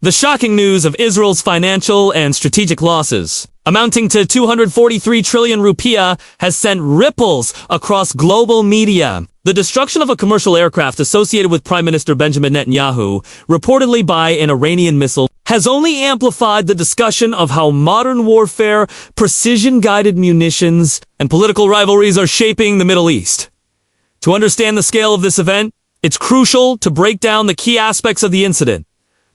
The shocking news of Israel's financial and strategic losses, amounting to 243 trillion rupiah, has sent ripples across global media. The destruction of a commercial aircraft associated with Prime Minister Benjamin Netanyahu, reportedly by an Iranian missile, has only amplified the discussion of how modern warfare, precision-guided munitions, and political rivalries are shaping the Middle East. To understand the scale of this event, it's crucial to break down the key aspects of the incident,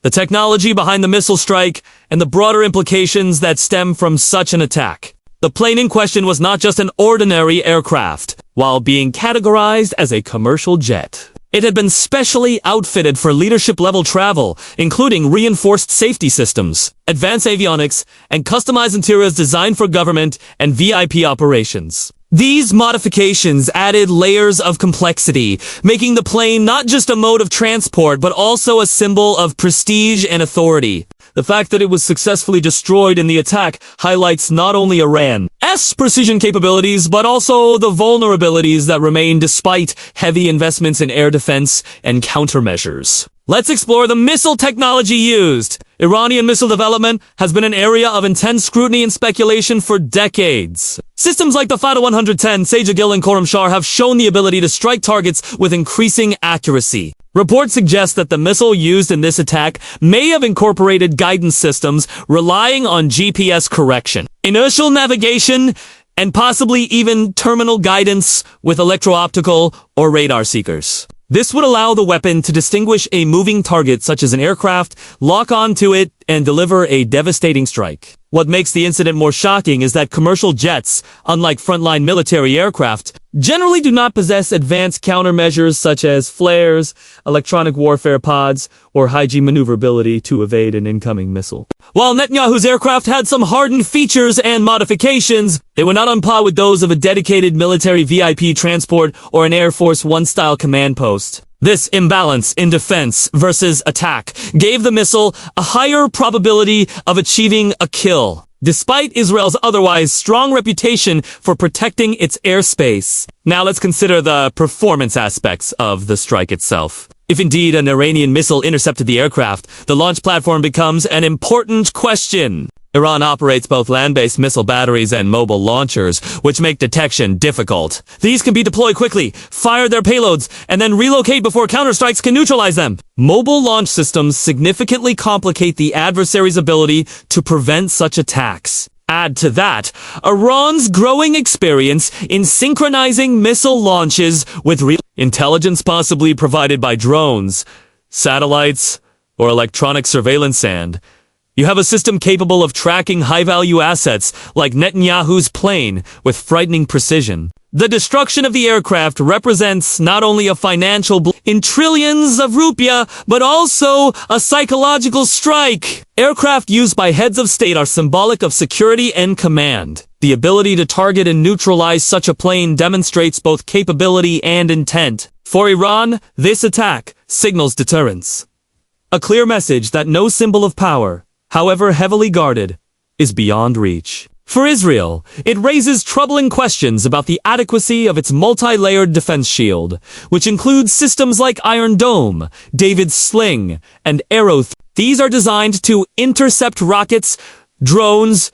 the technology behind the missile strike, and the broader implications that stem from such an attack. The plane in question was not just an ordinary aircraft, while being categorized as a commercial jet. It had been specially outfitted for leadership-level travel, including reinforced safety systems, advanced avionics, and customized interiors designed for government and VIP operations. These modifications added layers of complexity, making the plane not just a mode of transport, but also a symbol of prestige and authority. The fact that it was successfully destroyed in the attack highlights not only Iran's precision capabilities, but also the vulnerabilities that remain despite heavy investments in air defense and countermeasures. Let's explore the missile technology used. Iranian missile development has been an area of intense scrutiny and speculation for decades. Systems like the Fateh 110, Sage-Agil, and Khorramshahr have shown the ability to strike targets with increasing accuracy. Reports suggest that the missile used in this attack may have incorporated guidance systems relying on GPS correction, inertial navigation, and possibly even terminal guidance with electro-optical or radar seekers. This would allow the weapon to distinguish a moving target such as an aircraft, lock onto it, and deliver a devastating strike. What makes the incident more shocking is that commercial jets, unlike frontline military aircraft, generally do not possess advanced countermeasures such as flares, electronic warfare pods, or high-G maneuverability to evade an incoming missile. While Netanyahu's aircraft had some hardened features and modifications, they were not on par with those of a dedicated military VIP transport or an Air Force One-style command post. This imbalance in defense versus attack gave the missile a higher probability of achieving a kill, despite Israel's otherwise strong reputation for protecting its airspace. Now let's consider the performance aspects of the strike itself. If indeed an Iranian missile intercepted the aircraft, the launch platform becomes an important question. Iran operates both land-based missile batteries and mobile launchers, which make detection difficult. These can be deployed quickly, fire their payloads, and then relocate before counterstrikes can neutralize them. Mobile launch systems significantly complicate the adversary's ability to prevent such attacks. Add to that, Iran's growing experience in synchronizing missile launches with intelligence possibly provided by drones, satellites, or electronic surveillance, and you have a system capable of tracking high-value assets like Netanyahu's plane with frightening precision. The destruction of the aircraft represents not only a financial blow in trillions of rupiah, but also a psychological strike. Aircraft used by heads of state are symbolic of security and command. The ability to target and neutralize such a plane demonstrates both capability and intent. For Iran, this attack signals deterrence. A clear message that no symbol of power, however heavily guarded, is beyond reach. For Israel, it raises troubling questions about the adequacy of its multi-layered defense shield, which includes systems like Iron Dome, David's Sling, and Arrow. These are designed to intercept rockets, drones,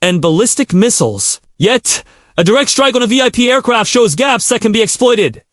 and ballistic missiles. Yet, a direct strike on a VIP aircraft shows gaps that can be exploited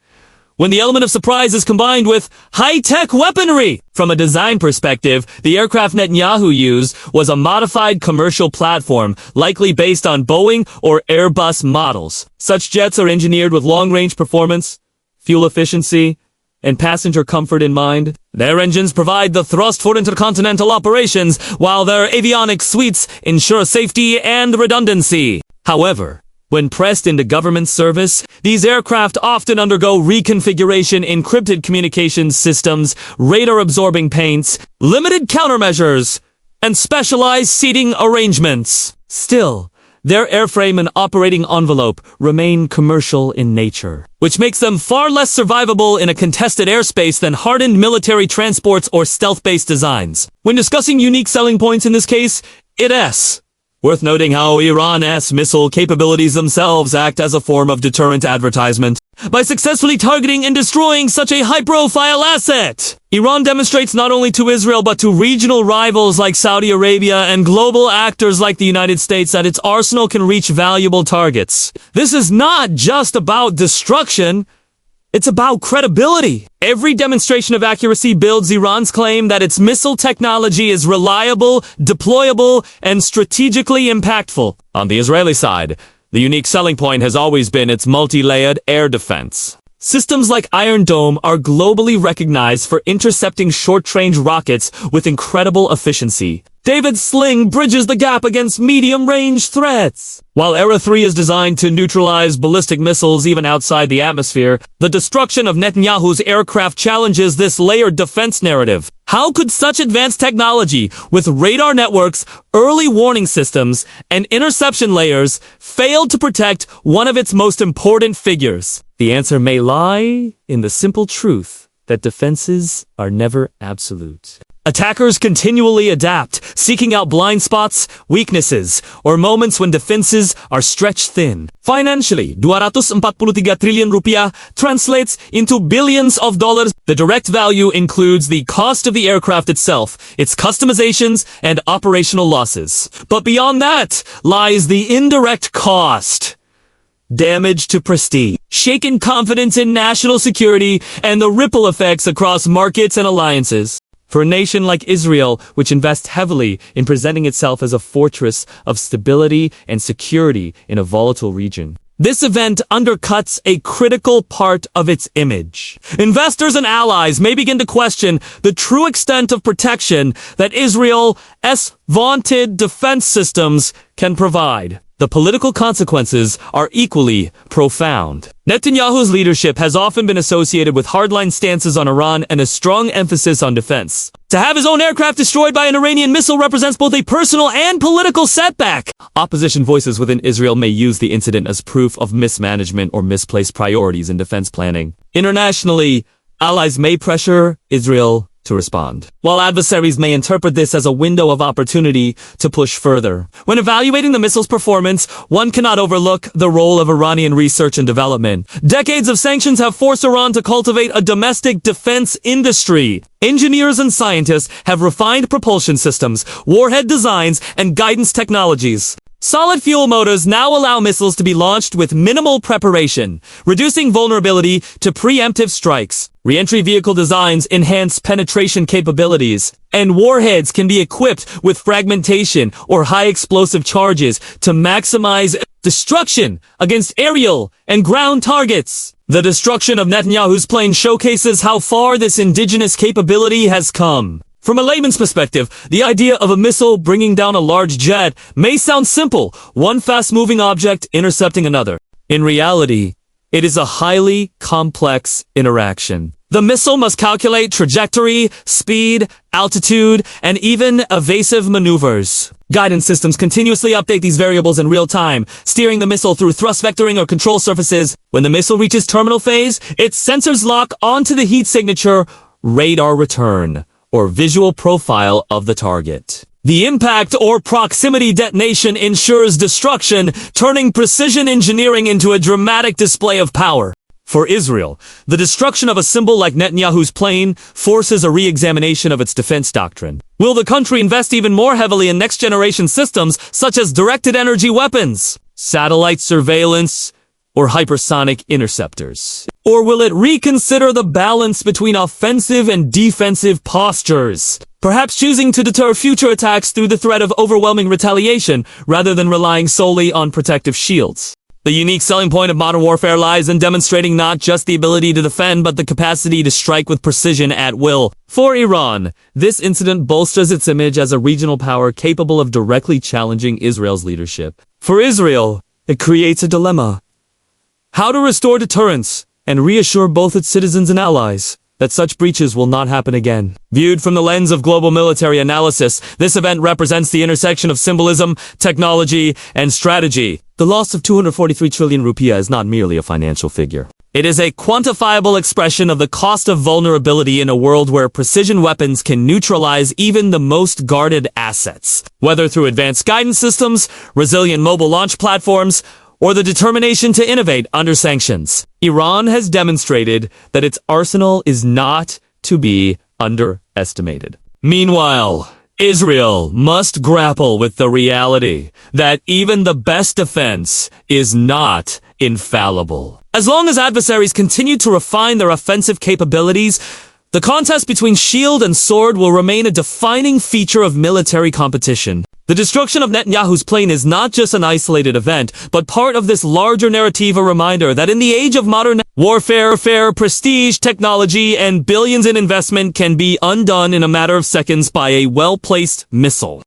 when the element of surprise is combined with high-tech weaponry. From a design perspective, the aircraft Netanyahu used was a modified commercial platform, likely based on Boeing or Airbus models. Such jets are engineered with long-range performance, fuel efficiency, and passenger comfort in mind. Their engines provide the thrust for intercontinental operations, while their avionics suites ensure safety and redundancy. However, when pressed into government service, these aircraft often undergo reconfiguration, encrypted communications systems, radar-absorbing paints, limited countermeasures, and specialized seating arrangements. Still, their airframe and operating envelope remain commercial in nature, which makes them far less survivable in a contested airspace than hardened military transports or stealth-based designs. When discussing unique selling points in this case, it's Worth noting how Iran's missile capabilities themselves act as a form of deterrent advertisement. By successfully targeting and destroying such a high-profile asset, Iran demonstrates not only to Israel but to regional rivals like Saudi Arabia and global actors like the United States that its arsenal can reach valuable targets. This is not just about destruction. It's about credibility. Every demonstration of accuracy builds Iran's claim that its missile technology is reliable, deployable, and strategically impactful. On the Israeli side, the unique selling point has always been its multi-layered air defense. Systems like Iron Dome are globally recognized for intercepting short-range rockets with incredible efficiency. David's Sling bridges the gap against medium-range threats. While Era 3 is designed to neutralize ballistic missiles even outside the atmosphere, the destruction of Netanyahu's aircraft challenges this layered defense narrative. How could such advanced technology, with radar networks, early warning systems, and interception layers, fail to protect one of its most important figures? The answer may lie in the simple truth that defenses are never absolute. Attackers continually adapt, seeking out blind spots, weaknesses, or moments when defenses are stretched thin. Financially, 243 trillion rupiah translates into billions of dollars. The direct value includes the cost of the aircraft itself, its customizations, and operational losses. But beyond that lies the indirect cost. Damage to prestige, shaken confidence in national security, and the ripple effects across markets and alliances. For a nation like Israel, which invests heavily in presenting itself as a fortress of stability and security in a volatile region, this event undercuts a critical part of its image. Investors and allies may begin to question the true extent of protection that Israel's vaunted defense systems can provide. The political consequences are equally profound. Netanyahu's leadership has often been associated with hardline stances on Iran and a strong emphasis on defense. To have his own aircraft destroyed by an Iranian missile represents both a personal and political setback. Opposition voices within Israel may use the incident as proof of mismanagement or misplaced priorities in defense planning. Internationally, allies may pressure Israel to respond, while adversaries may interpret this as a window of opportunity to push further. When evaluating the missile's performance, one cannot overlook the role of Iranian research and development. Decades of sanctions have forced Iran to cultivate a domestic defense industry. Engineers and scientists have refined propulsion systems, warhead designs, and guidance technologies. Solid fuel motors now allow missiles to be launched with minimal preparation, reducing vulnerability to preemptive strikes. Re-entry vehicle designs enhance penetration capabilities, and warheads can be equipped with fragmentation or high explosive charges to maximize destruction against aerial and ground targets. The destruction of Netanyahu's plane showcases how far this indigenous capability has come. From a layman's perspective, the idea of a missile bringing down a large jet may sound simple, one fast-moving object intercepting another. In reality, it is a highly complex interaction. The missile must calculate trajectory, speed, altitude, and even evasive maneuvers. Guidance systems continuously update these variables in real time, steering the missile through thrust vectoring or control surfaces. When the missile reaches terminal phase, its sensors lock onto the heat signature, radar return, or visual profile of the target. The impact or proximity detonation ensures destruction, turning precision engineering into a dramatic display of power. For Israel, the destruction of a symbol like Netanyahu's plane forces a re-examination of its defense doctrine. Will the country invest even more heavily in next-generation systems such as directed energy weapons, satellite surveillance, or hypersonic interceptors? Or will it reconsider the balance between offensive and defensive postures, perhaps choosing to deter future attacks through the threat of overwhelming retaliation rather than relying solely on protective shields? The unique selling point of modern warfare lies in demonstrating not just the ability to defend, but the capacity to strike with precision at will. For Iran, this incident bolsters its image as a regional power capable of directly challenging Israel's leadership. For Israel, it creates a dilemma: how to restore deterrence and reassure both its citizens and allies that such breaches will not happen again. Viewed from the lens of global military analysis, this event represents the intersection of symbolism, technology, and strategy. The loss of 243 trillion rupiah is not merely a financial figure. It is a quantifiable expression of the cost of vulnerability in a world where precision weapons can neutralize even the most guarded assets, whether through advanced guidance systems, resilient mobile launch platforms, or the determination to innovate under sanctions. Iran has demonstrated that its arsenal is not to be underestimated. Meanwhile, Israel must grapple with the reality that even the best defense is not infallible. As long as adversaries continue to refine their offensive capabilities, the contest between shield and sword will remain a defining feature of military competition. The destruction of Netanyahu's plane is not just an isolated event, but part of this larger narrative, a reminder that in the age of modern warfare, prestige, technology, and billions in investment can be undone in a matter of seconds by a well-placed missile.